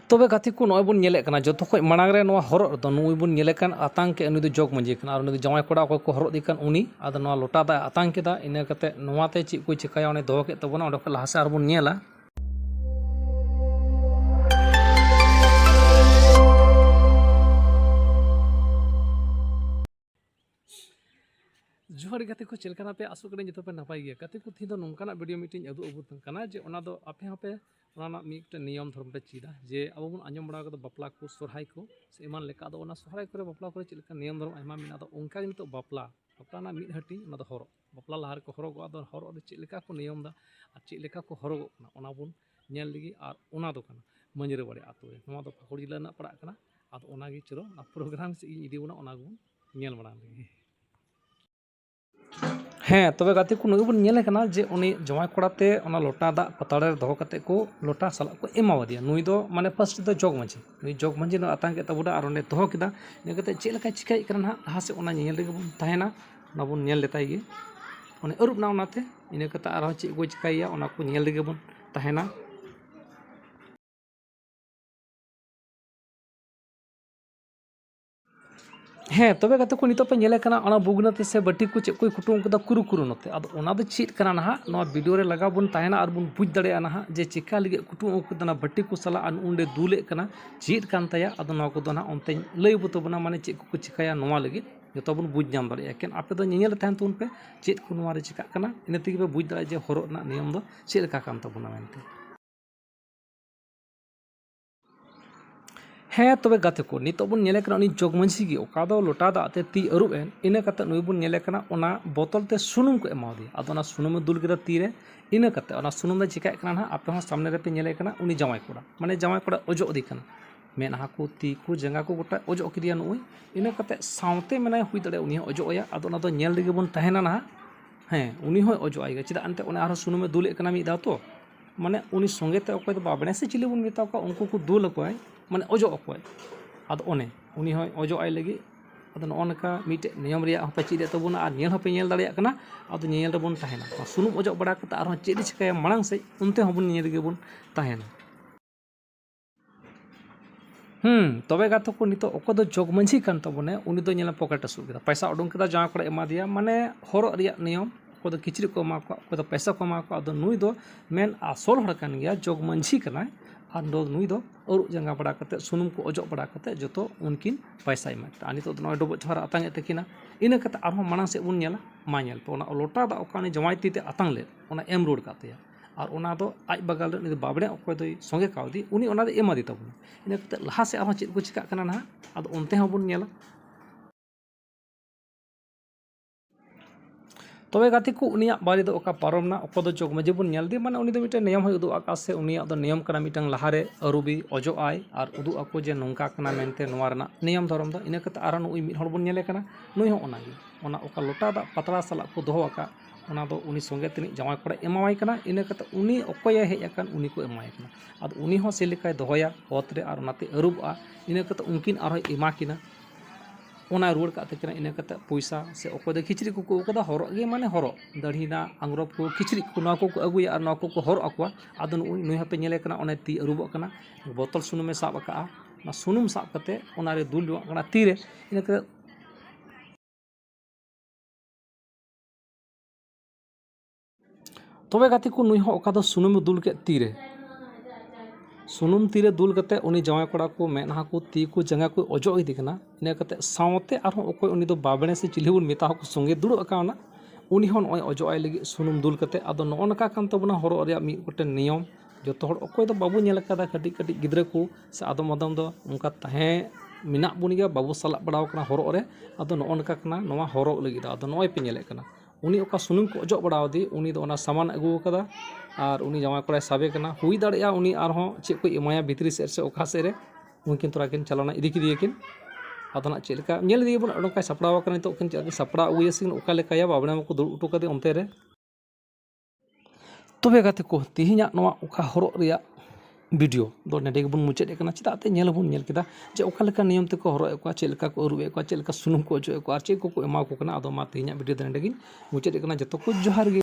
तबे गाती को नय बन नेले कना जतो खय मांग रे नवा हरक दो नुई बन नेले कान आतंक के उनी दो जोग मंजी कना और उनी दो जमाय कोड़ा को हरक दी कान उनी आदो नवा लोटा दा आतंक केदा इना कते नवा ते चि को चिकाया उनी दो के तबना ओडे को लासे आर बन नेला जोहर गाते को चलकाना पे आसु कने जतो पे नपाय गया गाते को थी दो नोंकाना वीडियो मीटिंग अदु अबु कना जे ओना दो आपे हापे ओना मीट नियम धर्म पे चीदा जे अब बन आंजम बड़ा को बापला को सोरहाय को से ईमान लेका दो ओना सोरहाय करे बापला को चलका नियम धर्म आयमा मिना दो उनका नितो बापला ना मीट हटी ओना दो हरो बापला लहार को हरो दो हरो दो चलका को नियम दा और चलका को हरो कना ओना बन नेल लगी और ओना दो कना मंजरे बड़े आतो नोवा दो फाकुड़ जिला ना पड़ा कना आद ओना गी चलो ना प्रोग्राम से इदी ओना ओना गुन नेल बड़ा लगी हाँ तबे गाते को नुई बन नेले कना जे उनी जमाय कोड़ाते ओना लोटा दा पताड़े दहो कते को लोटा साला को एमावा दिया नुई दो माने फर्स्ट दो जोग मंजी नुई जोग मंजी न आतंक के तबुडा और ओने दहो किदा ने कते चेल का चिकाई करन हा लहा से ओना नेल गे बन ताहेना ओना बन नेल लेताय गे ओने अरुप ना ओनाते इने कते आरो चे को चिकाइया ओना को नेल गे बन ताहेना हाँ तबे गाते को नितो पे नेले कना ओना बुगनाते से बटी को चे कोई कुटुम कदा कुरु कुरु नते आदो ओना दो चीट कना ना नोआ वीडियो रे लगा बन ताहेना और बन बुझ दड़े ना जे चिका लगे कुटुम कदना बटी को सला अन उंडे दूले कना चीट कान ताया आदो नोआ को दो ना ओनते लई बुतो बना माने चे को चिकाया नोआ लगे जतो बन बुझ जाम दड़े केन आपे दो नेल ताहन तुन पे चेट को नोआ रे चिका कना इने तिगे पे बुझ दड़े जे हरो ना नियम दो चेल का कान तबना मेनते हाँ तबे गाते को नितो बन नेले कना उनी जोग मंझी गी ओका दो लोटा दा ते ती अरुब एन इने कते नुई बन नेले कना ओना बोतल ते सुनुम को एमा दी आदो ओना सुनुम दुल केदा ती रे इने कते ओना सुनुम दा चिकाय कना ना आपे हो सामने रे पे नेले कना उनी जमाय कोड़ा माने जमाय कोड़ा ओजो दी कना मेनहा को ती को जंगा को गोटा ओजो किदिया नुई इने कते सावते मेनाय हुई दड़े उनी ओजो या आदो ओना दो नेल दिगे बन ताहेना ना हाँ उनी हो ओजो आइगा चिदा अंते ओने आरो सुनुम दुले कना मी दा तो माने उनी संगे ते ओकय दो बाबने से चिली बन मेता को उनको को दुल कोय माने ओजो अकोय आदो ओने उनी होय ओजो आय लगी आदो नोनका मिटे नियम रिया हपे चिदे तबुना आर नेल हपे नेल दाड़िया कना आदो नेल रे बन ताहेना सुनुम ओजो बड़ा कता आर चेदि चिकाया मांग से उनते हबन नेल गे बन ताहेना तबे गातो को नितो ओको दो जोग मंझी कान तबने उनी दो नेला पॉकेट असु केदा पैसा उडुंग केदा जमा कोड़ा एमा दिया माने हरो रिया नियम को दो किचरी को मा को दो पैसा को मा को आदो नुई दो मेन आसोल हड़ कान गया जोग मंझी कना और नुई दो और जंगा बड़ा कते सुनुम को ओजो बड़ा कते जतो उनकिन पैसा एमा आनी तो नय डबो छारा आतंग तकिना इना कते आरो माना से उन नेला मा नेल पे ओना लोटा दा ओकानी जमाय तीते आतंग ले ओना एम रोड काते और ओना दो आज बगल रे बाबड़े ओकय दो संगे कावदी उनी ओना दो एमा दी तबुन इना कते लहा से आरो चेद को चिका कना ना आदो ओनते हबुन नेला तबे गाती को उनिया बारी दो ओका पारमना ओको दो जोग मंझी बन नेल दी माने उनी दो मिटे नियम होय उदु आका से उनिया दो नियम कना मिटंग लहारे अरुबी ओजो आय और उदु आको जे नोंका कना मेनते नोवा रना नियम धरम दो इना कते आरो नुई मिट हड़ बन नेले कना नुई हो ओना गी ओना ओका लोटा दा पतला सला को दोहो आका ओना दो उनी संगे तिनी जमाय कोड़ा एमावाय कना इना कते उनी ओकोय हेज आकान उनी को एमाय कना आद उनी हो सेलिकाय दोहोया ओत रे और ओनाते अरुबा इना कते उनकिन आरो एमा किना ओना रुड़ का तकिना इना कते पैसा से ओको दो खिचड़ी को ओकदा हरो गे माने हरो दढ़ीना अंग्रोब को खिचड़ी को ना को अगुया और ना को हरो अकवा आदो नुई हपे नेले कना ओने ती अरुबो कना बोतल सुनुमे साब का ना सुनुम साब कते ओना रे दुल कना ती रे इना कते तबे गाती को नुई हो ओका दो सुनुम दुल के ती रे सुनुम तीरे दुल कते उनी जमाय कोड़ा को मेनहा को ती को जंगा को ओजो इदी कना इना कते सावते आरो ओकोय उनी दो बाबणे से चिली बन मेता को संगे दुड़ो अकावना उनी होन ओय ओजो आय लगी सुनुम दुल कते आदो नोनका कान तबना हरो रिया मी गोटे नियम जतो हड़ ओकोय दो बाबू नेल कदा कटी कटी गिद्रा को से आदम आदम दो उनका ताहे मिना बुन गया बाबू सला बड़ाव कना हरो रे आदो नोनका कना नोवा हरो लगी आदो नोय पे नेले कना उनी ओका सुनुम को ओजो बड़ाव दी उनी दो ओना सामान अगु कदा और उनी जमाय कोड़ा साबे कना हुई दाड़िया उनी आरहों चे को एमाया भितरी से ओखा से रे उनकिन तोरा किन चलाना इदी किदिया किन आदो ना चेलका नेल दिए बन ओडोका सपड़ाव कना तो किन चे सपड़ा उये सिन ओका लेकाया बाबणे को दुड़ उटो कदे ओनते रे तबे गाते को तिहिना नोवा ओका हरो रिया वीडियो दो नेडे बन मुचाद कना चिदा ते नेल बन नेल केदा जे ओका लेका नियम ते को हरो को चेलका को अरुबे को चेलका सुनुम को ओजो को आर चे को एमा को कना आदो मा तिहिना वीडियो दे नेडे गिन मुचाद कना जतो को जोहार गे।